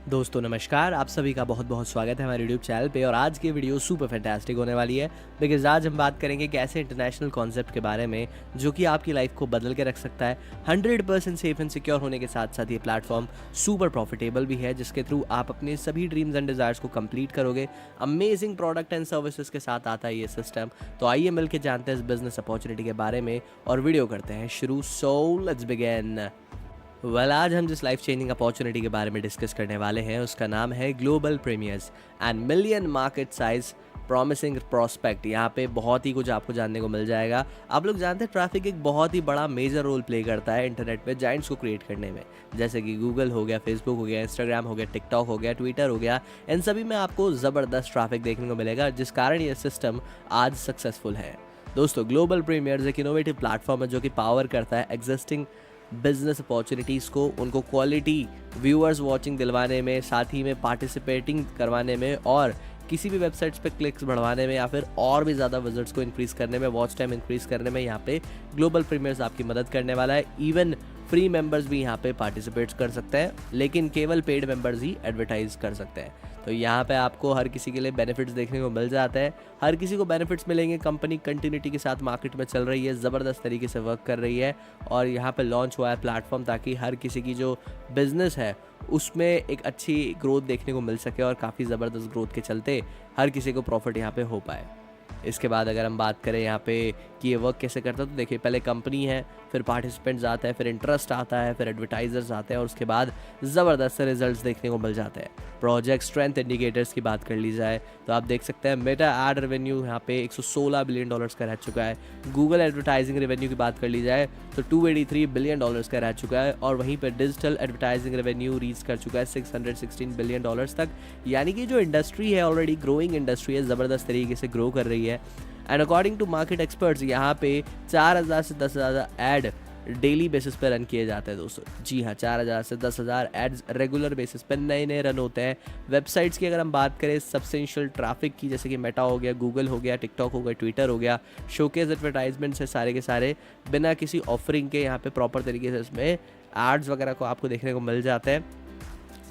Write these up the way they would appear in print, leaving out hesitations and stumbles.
दोस्तों नमस्कार, आप सभी का बहुत बहुत स्वागत है हमारे यूट्यूब चैनल पे। और आज की वीडियो सुपर फैंटास्टिक होने वाली है बिकॉज आज हम बात करेंगे एक ऐसे इंटरनेशनल कॉन्सेप्ट के बारे में जो कि आपकी लाइफ को बदल के रख सकता है। 100% सेफ एंड सिक्योर होने के साथ साथ ये प्लेटफॉर्म सुपर प्रॉफिटेबल भी है, जिसके थ्रू आप अपने सभी ड्रीम्स एंड डिजायर्स को कंप्लीट करोगे। अमेजिंग प्रोडक्ट एंड सर्विसेज के साथ आता है ये सिस्टम। तो आइए मिलकर जानते हैं इस बिजनेस अपॉर्चुनिटी के बारे में और वीडियो करते हैं शुरू। So let's begin. आज हम जिस लाइफ चेंजिंग अपॉर्चुनिटी के बारे में डिस्कस करने वाले हैं उसका नाम है global premiers and million market size promising prospect. यहाँ पे बहुत ही कुछ आपको जानने को मिल जाएगा। आप लोग जानते हैं ट्रैफिक एक बहुत ही बड़ा मेजर रोल प्ले करता है इंटरनेट पे जाइंट्स को क्रिएट करने में, जैसे कि गूगल हो गया, फेसबुक हो गया, इंस्टाग्राम हो गया, टिकटॉक हो गया, ट्विटर हो गया। इन सभी में आपको ज़बरदस्त ट्रैफिक देखने को मिलेगा, जिस कारण ये सिस्टम आज सक्सेसफुल है। दोस्तों, ग्लोबल प्रीमियर्स एक इनोवेटिव प्लेटफॉर्म है जो कि पावर करता है एग्जिस्टिंग बिजनेस अपॉर्चुनिटीज़ को, उनको क्वालिटी व्यूअर्स वॉचिंग दिलवाने में, साथ ही में पार्टिसिपेटिंग करवाने में और किसी भी वेबसाइट्स पे क्लिक्स बढ़वाने में या फिर और भी ज़्यादा विजिट्स को इंक्रीज़ करने में, वॉच टाइम इंक्रीज़ करने में यहाँ पे ग्लोबल प्रीमियर्स आपकी मदद करने वाला है। इवन फ्री मेंबर्स भी यहाँ पे पार्टिसिपेट कर सकते हैं, लेकिन केवल पेड मेंबर्स ही एडवर्टाइज कर सकते हैं। तो यहाँ पे आपको हर किसी के लिए बेनिफिट्स देखने को मिल जाता है। हर किसी को बेनिफिट्स मिलेंगे। कंपनी कंटिन्यूटी के साथ मार्केट में चल रही है, ज़बरदस्त तरीके से वर्क कर रही है और यहाँ पे लॉन्च हुआ है प्लेटफॉर्म ताकि हर किसी की जो बिज़नेस है उसमें एक अच्छी ग्रोथ देखने को मिल सके और काफ़ी ज़बरदस्त ग्रोथ के चलते हर किसी को प्रॉफिट यहाँ पे हो पाए। इसके बाद अगर हम बात करें यहाँ पे कि ये वर्क कैसे करता है, तो देखिए पहले कंपनी है, फिर पार्टिसिपेंट्स आते हैं, फिर इंटरेस्ट आता है, फिर एडवर्टाइजर्स आते हैं और उसके बाद ज़बरदस्त से रिजल्ट्स देखने को मिल जाते हैं। प्रोजेक्ट स्ट्रेंथ इंडिकेटर्स की बात कर ली जाए तो आप देख सकते हैं मेटा एड रेवेन्यू यहाँ पे $116 बिलियन का रह चुका है। गूगल एडवर्टाइजिंग रेवेन्यू की बात कर ली जाए तो $283 बिलियन का रह चुका है और वहीं पर डिजिटल एडवर्टाइजिंग रेवेन्यू रीच कर चुका है $616 बिलियन तक। यानी कि जो इंडस्ट्री है ऑलरेडी ग्रोइंग इंडस्ट्री है, ज़बरदस्त तरीके से ग्रो कर रही है। And according to market experts यहाँ पे 4000 से 10,000 ऐड डेली बेसिस पे रन किए जाते हैं दोस्तों। जी हाँ, 4000 से 10,000 एड्स रेगुलर बेसिस पे नए नए रन होते हैं। वेबसाइट्स की अगर हम बात करें सब्सटेंशियल ट्रैफिक की, जैसे कि मेटा हो गया, गूगल हो गया, टिकटॉक हो गया, ट्विटर हो गया, शोकेस एडवर्टाइजमेंट्स है सारे के सारे, बिना किसी ऑफरिंग के यहाँ पे प्रॉपर तरीके से इसमें एड्स वगैरह को आपको देखने को मिल जाते हैं।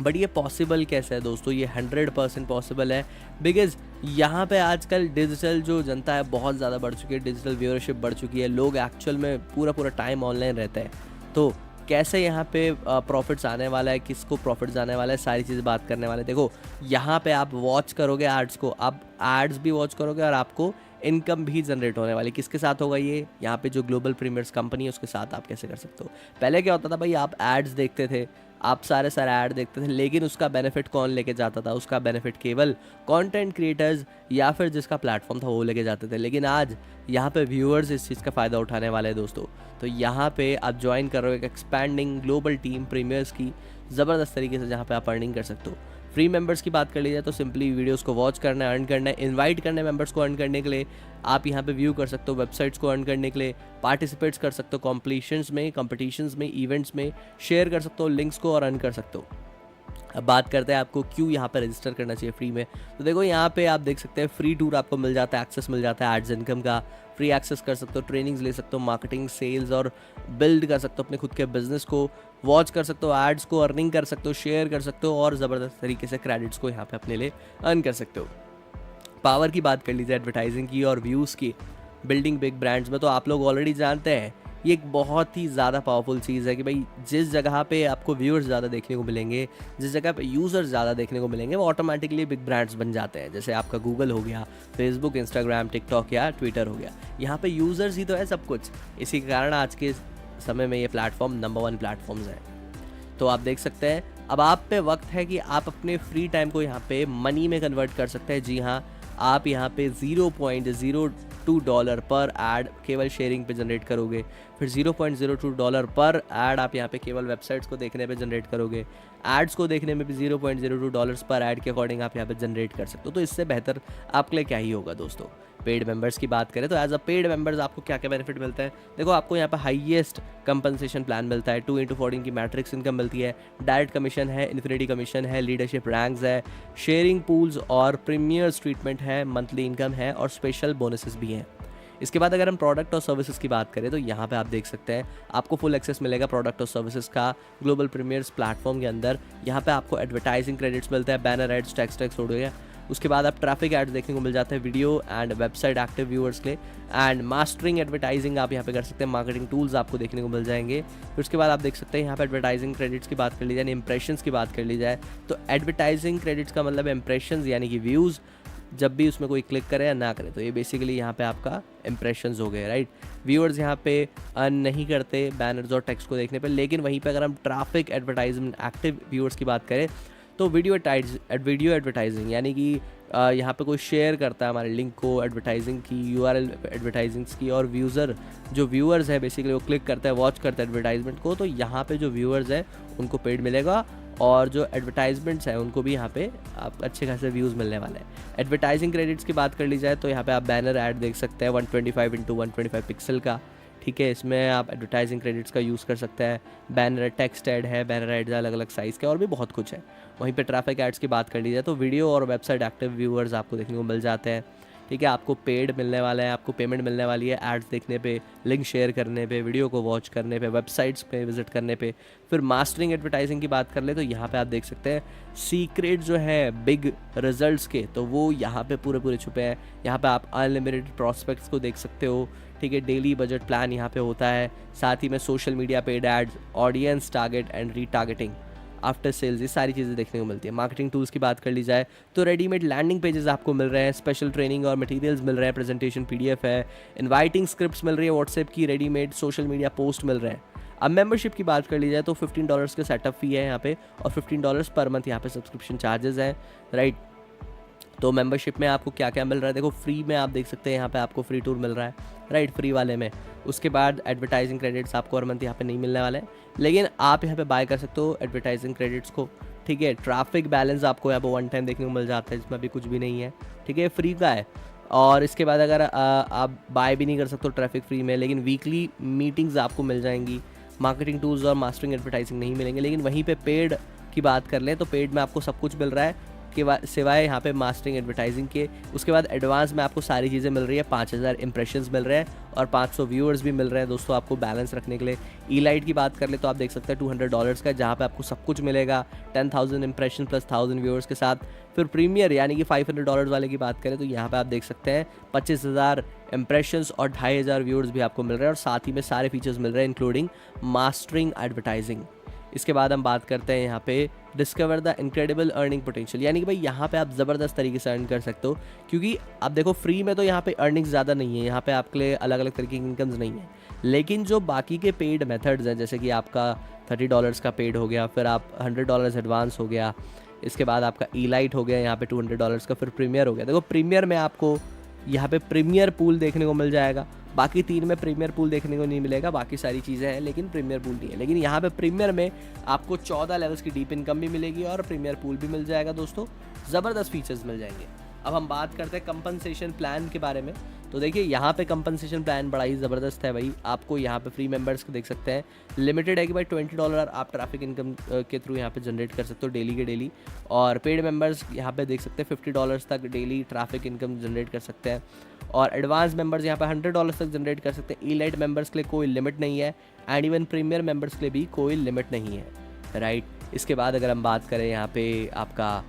बट ये पॉसिबल कैसे है दोस्तों? ये 100% पॉसिबल है बिकॉज यहाँ पे आजकल डिजिटल जो जनता है बहुत ज़्यादा बढ़ चुकी है, डिजिटल व्यूअरशिप बढ़ चुकी है, लोग एक्चुअल में पूरा टाइम ऑनलाइन रहते हैं। तो कैसे यहाँ पे प्रॉफिट्स आने वाला है, किसको प्रॉफिट्स आने वाला है, सारी चीज़ें बात करने वाले। देखो, यहाँ पे आप वॉच करोगे एड्स को, आप एड्स भी वॉच करोगे और आपको इनकम भी जनरेट होने वाली। किसके साथ होगा ये? यहाँ पे जो ग्लोबल प्रीमियर्स कंपनी है उसके साथ आप कैसे कर सकते हो। पहले क्या होता था भाई, आप एड्स देखते थे, आप सारे ऐड देखते थे, लेकिन उसका बेनिफिट कौन लेके जाता था? उसका बेनिफिट केवल कंटेंट क्रिएटर्स या फिर जिसका प्लेटफॉर्म था वो लेके जाते थे। लेकिन आज यहाँ पे व्यूअर्स इस चीज़ का फ़ायदा उठाने वाले हैं दोस्तों। तो यहाँ पे आप ज्वाइन कर रहे हो एक एक्सपैंडिंग ग्लोबल टीम प्रीमियर्स की, ज़बरदस्त तरीके से जहाँ पे आप अर्निंग कर सकते हो। फ्री मेंबर्स की बात कर ली जाए तो सिंपली वीडियोस को वॉच करना है, अर्न करना है, इनवाइट करना है मेंबर्स को अर्न करने के लिए। आप यहाँ पे व्यू कर सकते हो वेबसाइट्स को अर्न करने के लिए, पार्टिसिपेट्स कर सकते हो कॉम्पिटिशन्स में, इवेंट्स में, शेयर कर सकते हो लिंक्स को और अर्न कर सकते हो। अब बात करते हैं आपको क्यों यहाँ पे रजिस्टर करना चाहिए फ्री में। तो देखो, यहाँ पे आप देख सकते हैं फ्री टूर आपको मिल जाता है, एक्सेस मिल जाता है एड्स इनकम का, फ्री एक्सेस कर सकते हो, ट्रेनिंग्स ले सकते हो, मार्केटिंग, सेल्स और बिल्ड कर सकते हो अपने खुद के बिजनेस को, वॉच कर सकते हो एड्स को, अर्निंग कर सकते हो, शेयर कर सकते हो और ज़बरदस्त तरीके से क्रेडिट्स को यहाँ पे अपने लिए अर्न कर सकते हो। पावर की बात कर लीजिए एडवर्टाइजिंग की और व्यूज़ की, बिल्डिंग बिग ब्रांड्स में, तो आप लोग ऑलरेडी जानते हैं ये एक बहुत ही ज़्यादा पावरफुल चीज़ है कि भाई जिस जगह पे आपको व्यूअर्स ज़्यादा देखने को मिलेंगे, जिस जगह पे यूज़र्स ज़्यादा देखने को मिलेंगे, वो ऑटोमेटिकली बिग ब्रांड्स बन जाते हैं। जैसे आपका गूगल हो गया, फेसबुक, इंस्टाग्राम, टिकटॉक या ट्विटर हो गया। यहाँ पे यूज़र्स ही तो है सब कुछ। इसी के कारण आज के समय में ये प्लेटफॉर्म नंबर 1 प्लेटफॉर्म्स है। तो आप देख सकते हैं अब आप पे वक्त है कि आप अपने फ्री टाइम को यहाँ पे मनी में कन्वर्ट कर सकते हैं। जी हाँ, आप यहाँ पे $0.02 पर ऐड केवल शेयरिंग पे जनरेट करोगे, फिर $0.02 पर ऐड आप यहाँ पे केवल वेबसाइट्स को देखने पे जनरेट करोगे, एड्स को देखने में भी $0.02 पर ऐड के अकॉर्डिंग आप यहाँ पे जनरेट कर सकते हो। तो इससे बेहतर आपके लिए क्या ही होगा दोस्तों। पेड मेंबर्स की बात करें तो एज अ पेड मेंबर्स आपको क्या क्या बेनिफिट मिलता है? देखो, आपको यहाँ पे हाईएस्ट कंपनसेशन प्लान मिलता है, 2x14 की मैट्रिक्स इनकम मिलती है, डायरेक्ट कमीशन है, इन्फिनिटी कमीशन है, लीडरशिप रैंक्स है, शेयरिंग पूल्स और प्रीमियर्स ट्रीटमेंट है, मंथली इनकम है और स्पेशल बोनसेस भी हैं। इसके बाद अगर हम प्रोडक्ट और सर्विसेज की बात करें तो यहाँ पे आप देख सकते हैं आपको फुल एक्सेस मिलेगा प्रोडक्ट और सर्विसेज का ग्लोबल प्रीमियर्स प्लेटफॉर्म के अंदर। यहाँ पे आपको एडवर्टाइजिंग क्रेडिट्स मिलते हैं, बैनर एड्स, टेक्स्ट हो गया। उसके बाद आप ट्रैफिक एड्स देखने को मिल जाते हैं video and website active viewers के लिए, एंड मास्टरिंग एडवर्टाइजिंग आप यहाँ पे कर सकते हैं, मार्केटिंग टूल्स आपको देखने को मिल जाएंगे। फिर उसके बाद आप देख सकते हैं यहाँ पे एडवर्टाइजिंग क्रेडिट्स की बात कर ली जाए, इंप्रेशंस की बात कर ली जाए तो एडवर्टाइजिंग क्रेडिट्स का मतलब इंप्रेशंस यानी कि व्यूज़, जब भी उसमें कोई क्लिक करे या ना करे तो ये बेसिकली यहाँ पे आपका इंप्रेशंस हो गए, राइट। व्यूअर्स यहाँ पे अर्न नहीं करते बैनर्स और टेक्स्ट को देखने पे, लेकिन वहीं पे अगर हम ट्रैफिक एडवर्टाइजमेंट एक्टिव व्यूअर्स की बात करें तो वीडियो एडवर्टाइजिंग यानी कि यहाँ पे कोई शेयर करता है हमारे लिंक को, एडवर्टाइजिंग की URL एडवर्टाइजिंग्स की, और जो व्यूअर्स है बेसिकली वो क्लिक करता है, वॉच करता है एडवर्टाइजमेंट को, तो यहाँ पे जो व्यूअर्स हैं उनको पेड मिलेगा और जो एडवर्टाइजमेंट्स हैं उनको भी यहाँ पे आप अच्छे खासे व्यूज़ मिलने वाले हैं। एडवर्टाइजिंग क्रेडिट्स की बात कर ली जाए तो यहाँ पे आप बैनर ऐड देख सकते हैं 125x125 पिक्सल का, ठीक है। इसमें आप एडवर्टाइजिंग क्रेडिट्स का यूज़ कर सकते हैं। बैनर टेक्स्ट ऐड है, बैनर ऐड अलग अलग साइज़ के और भी बहुत कुछ है। वहीं पे ट्रैफिक एड्स की बात कर ली जाए तो वीडियो और वेबसाइट एक्टिव व्यूअर्स आपको देखने को मिल जाते हैं, ठीक है। आपको पेड मिलने वाला है, आपको पेमेंट मिलने वाली है एड्स देखने पे, लिंक शेयर करने पे, वीडियो को वॉच करने पे, वेबसाइट्स पे विजिट करने पे। फिर मास्टरिंग एडवर्टाइजिंग की बात कर ले तो यहाँ पे आप देख सकते हैं सीक्रेट जो है बिग रिजल्ट्स के, तो वो यहाँ पे पूरे छुपे हैं। यहाँ पे आप अनलिमिटेड प्रॉस्पेक्ट्स को देख सकते हो, ठीक है। डेली बजट प्लान यहाँ पे होता है, साथ ही में social media paid ads, audience target and retargeting, after sales, ये सारी चीज़ें देखने को मिलती है। मार्केटिंग टूल्स की बात कर ली जाए तो रेडीमेड लैंडिंग पेजेस आपको मिल रहे हैं, स्पेशल ट्रेनिंग और मटेरियल्स मिल रहे हैं, प्रेजेंटेशन PDF है, इनवाइटिंग स्क्रिप्ट्स मिल रही है व्हाट्सएप की, रेडीमेड सोशल मीडिया पोस्ट मिल रहे हैं। अब मेंबरशिप की बात कर ली जाए तो $15 का सेटअप फी है यहाँ पे और $15 पर मंथ यहाँ पे सब्सक्रिप्शन चार्जेस हैं, राइट। तो मेंबरशिप में आपको क्या क्या मिल रहा है, देखो फ्री में आप देख सकते हैं यहाँ पे आपको फ्री टूर मिल रहा है, राइट, फ्री वाले में। उसके बाद एडवर्टाइजिंग क्रेडिट्स आपको हर मंथ यहाँ पे नहीं मिलने वाले हैं, लेकिन आप यहाँ पे बाय कर सकते हो एडवर्टाइजिंग क्रेडिट्स को, ठीक है। ट्रैफिक बैलेंस आपको यहाँ पे 1 टाइम देखने को मिल जाता है, जिसमें अभी कुछ भी नहीं है, ठीक है, फ्री का है। और इसके बाद अगर आप बाय भी नहीं कर सकते हो ट्रैफिक फ्री में, लेकिन वीकली मीटिंग्स आपको मिल जाएंगी। मार्केटिंग टूल्स और मास्टरिंग एडवर्टाइजिंग नहीं मिलेंगे, लेकिन वहीं पे पेड की बात कर लें तो पेड में आपको सब कुछ मिल रहा है के सिवाय यहाँ पे मास्टरिंग एडवर्टाइजिंग के। उसके बाद एडवांस में आपको सारी चीज़ें मिल रही है, 5000 इंप्रेशंस मिल रहे हैं और 500 व्यूअर्स भी मिल रहे हैं दोस्तों आपको बैलेंस रखने के लिए। ईलाइट की बात कर ले तो आप देख सकते हैं $200 का, जहाँ पे आपको सब कुछ मिलेगा, 10,000 इंप्रेशन प्लस 1000 व्यूअर्स के साथ। फिर प्रीमियर यानी कि $500 वाले की बात करें तो यहाँ पे आप देख सकते हैं 25,000 इंप्रेशंस और 2500 व्यूअर्स भी आपको मिल रहे हैं और साथ ही में सारे फीचर्स मिल रहे हैं इंक्लूडिंग मास्टरिंग एडवर्टाइजिंग। इसके बाद हम बात करते हैं यहाँ पे discover the incredible earning potential, यानी कि भाई यहाँ पे आप ज़बरदस्त तरीके से अर्न कर सकते हो, क्योंकि आप देखो फ्री में तो यहाँ पे अर्निंग्स ज़्यादा नहीं है, यहाँ पे आपके लिए अलग अलग तरीके की इनकम्स नहीं है। लेकिन जो बाकी के पेड मेथड्स हैं, जैसे कि आपका $30 का पेड हो गया, फिर आप $100 एडवांस हो गया, इसके बाद आपका ईलाइट हो गया यहाँ पे $200 का, फिर प्रीमियर हो गया। देखो प्रीमियर में आपको यहाँ पे प्रीमियर पूल देखने को मिल जाएगा, बाकी 3 में प्रीमियर पूल देखने को नहीं मिलेगा, बाकी सारी चीज़ें हैं लेकिन प्रीमियर पूल नहीं है। लेकिन यहाँ पे प्रीमियर में आपको 14 लेवल्स की डीप इनकम भी मिलेगी और प्रीमियर पूल भी मिल जाएगा दोस्तों, ज़बरदस्त फीचर्स मिल जाएंगे। अब हम बात करते हैं कंपनसेशन प्लान के बारे में। तो देखिए यहाँ पे कंपनसेशन प्लान बड़ा ही ज़बरदस्त है भाई। आपको यहाँ पे फ्री मेंबर्स को देख सकते हैं, लिमिटेड है कि भाई $20 आप ट्रैफिक इनकम के थ्रू यहाँ पे जनरेट कर सकते हो डेली के डेली, और पेड मेंबर्स यहाँ पे देख सकते हैं $50 तक डेली ट्रैफिक इनकम जनरेट कर सकते हैं, और एडवांस मेंबर्स यहाँ पे $100 तक जनरेट कर सकते हैं। ईलाइट मेंबर्स के लिए कोई लिमिट नहीं है एंड इवन प्रीमियर मेंबर्स के लिए भी कोई लिमिट नहीं है, राइट। इसके बाद अगर हम बात करें यहाँ पे आपका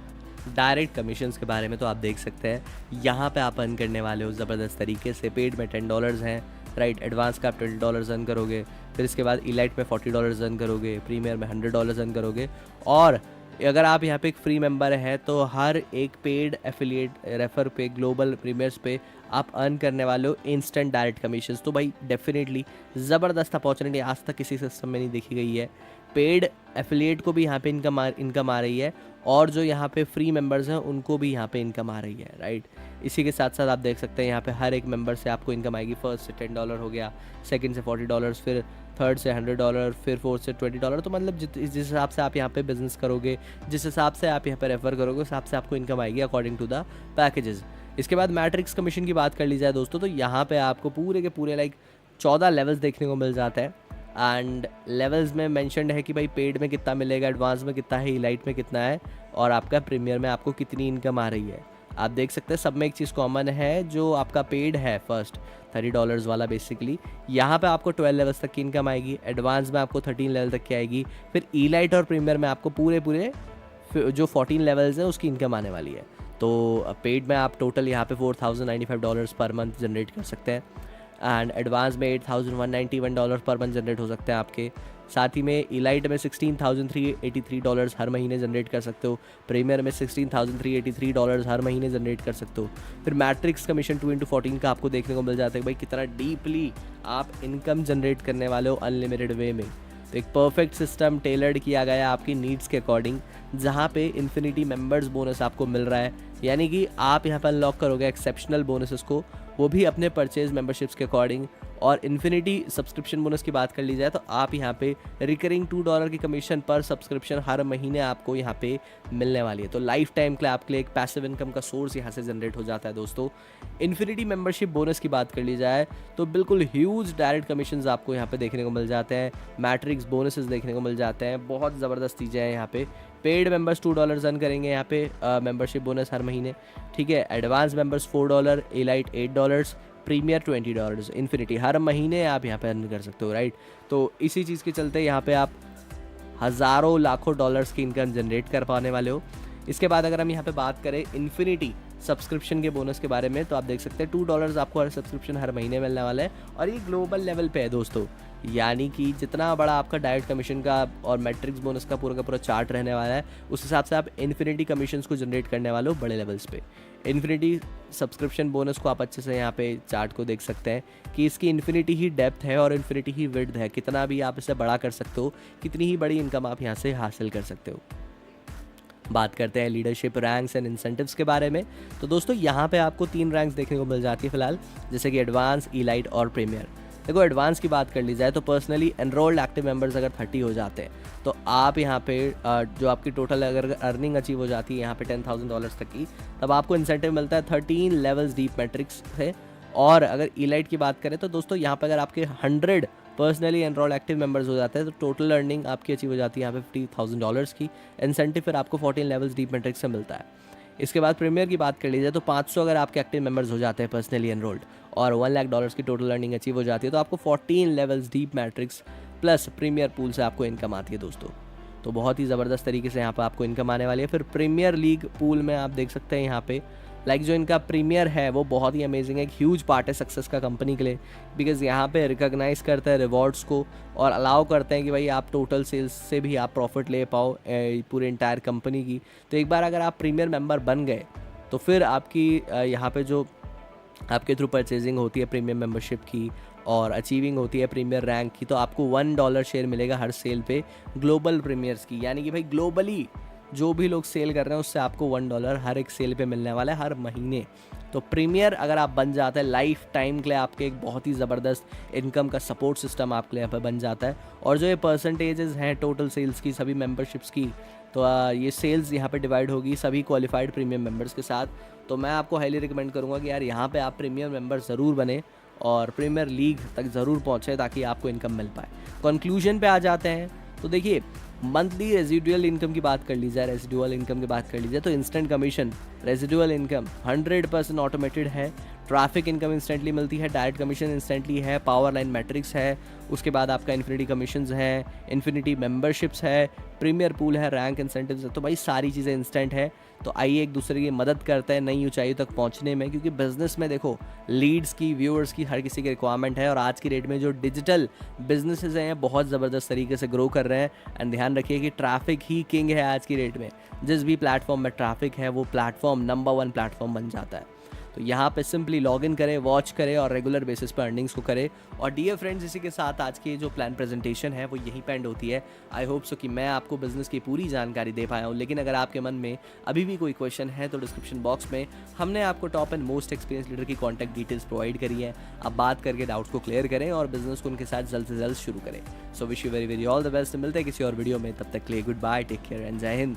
डायरेक्ट कमीशंस के बारे में, तो आप देख सकते हैं यहाँ पे आप अर्न करने वाले हो ज़बरदस्त तरीके से। पेड में $10 हैं, राइट, एडवांस का आप $20 अर्न करोगे, फिर इसके बाद ईलाइट में $40 अर्न करोगे, प्रीमियर में $100 अर्न करोगे, और अगर आप यहाँ पे एक फ्री मेंबर हैं तो हर एक पेड एफिलिएट रेफर पे ग्लोबल प्रीमियर्स पे आप अर्न करने वाले हो इंस्टेंट डायरेक्ट कमीशंस। तो भाई डेफिनेटली ज़बरदस्त अपॉर्चुनिटी, आज तक किसी सिस्टम में नहीं देखी गई है। पेड एफिलिएट को भी यहाँ पे इनकम आ रही है और जो यहाँ पे फ्री मेंबर्स हैं उनको भी यहाँ पे इनकम आ रही है, राइट। इसी के साथ साथ आप देख सकते हैं यहाँ पे हर एक मेंबर से आपको इनकम आएगी। फर्स्ट से $10 हो गया, सेकंड से $40, फिर थर्ड से $100, फिर फोर्थ से $20। तो मतलब जिस हिसाब से आप यहाँ पे बिजनेस करोगे, जिस हिसाब से आप यहाँ पे रेफर करोगे, उस हिसाब से आपको इनकम आएगी अकॉर्डिंग टू द पैकेजेस। इसके बाद मैट्रिक्स कमीशन की बात कर ली जाए दोस्तों, तो यहाँ पे आपको पूरे के पूरे लाइक 14 लेवल्स देखने को मिल जाता है एंड लेवल्स में मेंशन्ड है कि भाई पेड में कितना मिलेगा, एडवांस में कितना है, इलाइट में कितना है और आपका प्रीमियर में आपको कितनी इनकम आ रही है। आप देख सकते हैं सब में एक चीज़ कॉमन है, जो आपका पेड है फर्स्ट $30 वाला बेसिकली, यहाँ पे आपको 12 लेवल्स तक की इनकम आएगी, एडवांस में आपको 13 लेवल तक की आएगी, फिर ईलाइट और प्रीमियर में आपको पूरे जो 14 लेवल्स हैं उसकी इनकम आने वाली है। तो पेड में आप टोटल यहाँ पे $4,095 पर मंथ जनरेट कर सकते हैं, एंड एडवांस में $8,191 पर मंथ जनरेट हो सकते हैं आपके। साथ ही में इलाइट में $16,383 हर महीने जनरेट कर सकते हो, प्रीमियर में $16,383 हर महीने जनरेट कर सकते हो। फिर मैट्रिक्स कमीशन 2x14 का आपको देखने को मिल जाता है कि भाई कितना डीपली आप इनकम जनरेट करने वाले हो अनलिमिटेड वे में। तो एक परफेक्ट सिस्टम टेलर्ड किया गया है आपकी नीड्स के अकॉर्डिंग, जहाँ पे इन्फिनिटी मेंबर्स बोनस आपको मिल रहा है, यानी कि आप यहाँ पर अनलॉक करोगे एक्सेप्शनल बोनसेस को, वो भी अपने परचेज मेंबरशिप्स के अकॉर्डिंग। और इन्फिनिटी सब्सक्रिप्शन बोनस की बात कर ली जाए तो आप यहाँ पे रिकरिंग $2 की कमीशन पर सब्सक्रिप्शन हर महीने आपको यहाँ पे मिलने वाली है। तो लाइफ टाइम के लिए आपके लिए एक पैसिव इनकम का सोर्स यहाँ से जनरेट हो जाता है दोस्तों। इन्फिनिटी मेंबरशिप बोनस की बात कर ली जाए तो बिल्कुल ह्यूज डायरेक्ट कमीशंस आपको यहाँ पे देखने को मिल जाते हैं, मैट्रिक्स बोनसेस देखने को मिल जाते हैं, बहुत ज़बरदस्त चीज़ें हैं यहाँ पे। पेड मेंबर्स $2 अर्न करेंगे यहाँ पे मेंबरशिप बोनस हर महीने, ठीक है। Advance members $4, elite $8, premier $20, infinity हर महीने आप यहाँ पे अर्न कर सकते हो, राइट। तो इसी चीज़ के चलते यहाँ पे आप हज़ारों लाखों डॉलर्स की इनकम जनरेट कर पाने वाले हो। इसके बाद अगर हम यहाँ पे बात करें इन्फिनिटी सब्सक्रिप्शन के बोनस के बारे में, तो आप देख सकते हैं $2 आपको हर सब्सक्रिप्शन हर महीने मिलने वाला है, और ये ग्लोबल लेवल पे है दोस्तों, यानी कि जितना बड़ा आपका डायरेक्ट कमीशन का और मैट्रिक्स बोनस का पूरा चार्ट रहने वाला है, उस हिसाब से आप इन्फिनिटी कमीशंस को जनरेट करने वाले हो बड़े लेवल्स पे। इन्फिनिटी सब्सक्रिप्शन बोनस को आप अच्छे से यहाँ पे चार्ट को देख सकते हैं कि इसकी इन्फिनिटी ही डेप्थ है और इन्फिनिटी ही विड्थ है, कितना भी आप इसे बड़ा कर सकते हो, कितनी ही बड़ी इनकम आप यहाँ से हासिल कर सकते हो। बात करते हैं लीडरशिप रैंक्स एंड इंसेंटिव्स के बारे में, तो दोस्तों यहाँ पे आपको 3 रैंक्स देखने को मिल जाती है फिलहाल, जैसे कि एडवांस, इलाइट और प्रीमियर। देखो एडवांस की बात कर ली जाए तो पर्सनली एनरोल्ड एक्टिव मेंबर्स अगर 30 हो जाते हैं तो आप यहाँ पे जो आपकी टोटल अगर अर्निंग अचीव हो जाती है यहाँ पे $10,000 तक की, तब आपको इंसेंटिव मिलता है 13 लेवल्स डीप मैट्रिक्स से। और अगर इलाइट की बात करें तो दोस्तों यहाँ पे अगर आपके 100 पर्सनली एनरोल्ड एक्टिव मेंबर्स हो जाते हैं तो टोटल अर्निंग आपकी अचीव हो जाती है यहाँ पे $50,000 की। इंसेंटिव फिर आपको 14 लेवल्स डीप मैट्रिक्स से मिलता है। इसके बाद प्रीमियर की बात कर लीजिए तो 500 अगर आपके एक्टिव मेंबर्स हो जाते हैं पर्सनली एनरोल्ड और $1 लाख की टोटल अर्निंग अचीव हो जाती है, तो आपको 14 levels deep matrix plus premier pool से आपको इनकम आती है दोस्तों। तो बहुत ही ज़बरदस्त तरीके से यहाँ पर आपको इनकम आने वाली है। फिर प्रीमियर लीग पूल में आप देख सकते हैं यहाँ पे जो इनका प्रीमियर है वो बहुत ही अमेजिंग है, एक ह्यूज पार्ट है सक्सेस का कंपनी के लिए, बिकॉज यहाँ पे रिकॉग्नाइज करते हैं रिवॉर्ड्स को और अलाउ करते हैं कि भाई आप टोटल सेल्स से भी आप प्रॉफिट ले पाओ पूरे इंटायर कंपनी की। तो एक बार अगर आप प्रीमियर मेंबर बन गए तो फिर आपकी यहाँ पे जो आपके थ्रू परचेजिंग होती है प्रीमियम मेंबरशिप की और अचीविंग होती है प्रीमियर रैंक की, तो आपको $1 शेयर मिलेगा हर सेल पे ग्लोबल प्रीमियर्स की, यानी कि भाई ग्लोबली जो भी लोग सेल कर रहे हैं उससे आपको $1 हर एक सेल पे मिलने वाला है हर महीने। तो प्रीमियर अगर आप बन जाते हैं लाइफ टाइम के लिए आपके एक बहुत ही ज़बरदस्त इनकम का सपोर्ट सिस्टम आपके लिए यहाँ पर बन जाता है। और जो ये परसेंटेजेस हैं टोटल सेल्स की सभी मेंबरशिप्स की, तो ये सेल्स यहाँ पे डिवाइड होगी सभी क्वालिफाइड प्रीमियम मेंबर्स के साथ। तो मैं आपको हाईली रिकमेंड करूँगा कि यार यहाँ पे आप प्रीमियम मेंबर ज़रूर बने और प्रीमियर लीग तक ज़रूर पहुँचे ताकि आपको इनकम मिल पाए। कंक्लूजन पे आ जाते हैं, तो देखिए मंथली रेजिडुअल इनकम की बात कर ली जाए, रेजिडुअल इनकम की बात कर ली जाए तो instant commission residual income 100% automated है, ट्रैफिक इनकम इंस्टेंटली मिलती है, डायरेक्ट कमीशन इंस्टेंटली है, पावर लाइन मैट्रिक्स है, उसके बाद आपका इन्फिनिटी कमीशंस है, इन्फिनिटी मेंबरशिप्स है, प्रीमियर पूल है, रैंक इंसेंटिव्स है। तो भाई सारी चीज़ें इंस्टेंट है। तो आइए एक दूसरे की मदद करते हैं नई ऊंचाई तक पहुंचने में, क्योंकि बिजनेस में देखो लीड्स की, व्यूअर्स की हर किसी की रिक्वायरमेंट है और आज की डेट में जो डिजिटल बिजनेसेस हैं बहुत ज़बरदस्त तरीके से ग्रो कर रहे हैं। एंड ध्यान रखिए कि ट्रैफिक ही किंग है आज की डेट में, जिस भी प्लेटफॉर्म में ट्रैफिक है वो प्लेटफॉर्म नंबर 1 प्लेटफॉर्म बन जाता है। तो यहाँ पे सिंपली लॉगिन करें, वॉच करें और रेगुलर बेसिस पर अर्निंग्स को करें। और डियर फ्रेंड्स, इसी के साथ आज की जो प्लान प्रेजेंटेशन है वो यहीं पे एंड होती है। आई होप सो कि मैं आपको बिजनेस की पूरी जानकारी दे पाया हूँ, लेकिन अगर आपके मन में अभी भी कोई क्वेश्चन है तो डिस्क्रिप्शन बॉक्स में हमने आपको top and most experience leader की कॉन्टैक्ट डिटेल्स प्रोवाइड करी है। आप बात करके डाउट्स को क्लियर करें और बिजनेस को उनके साथ जल्द से जल्द शुरू करें। So wish you very very all the best. मिलते हैं किसी और वीडियो में, तब तक के लिए good bye, take care and जय हिंद।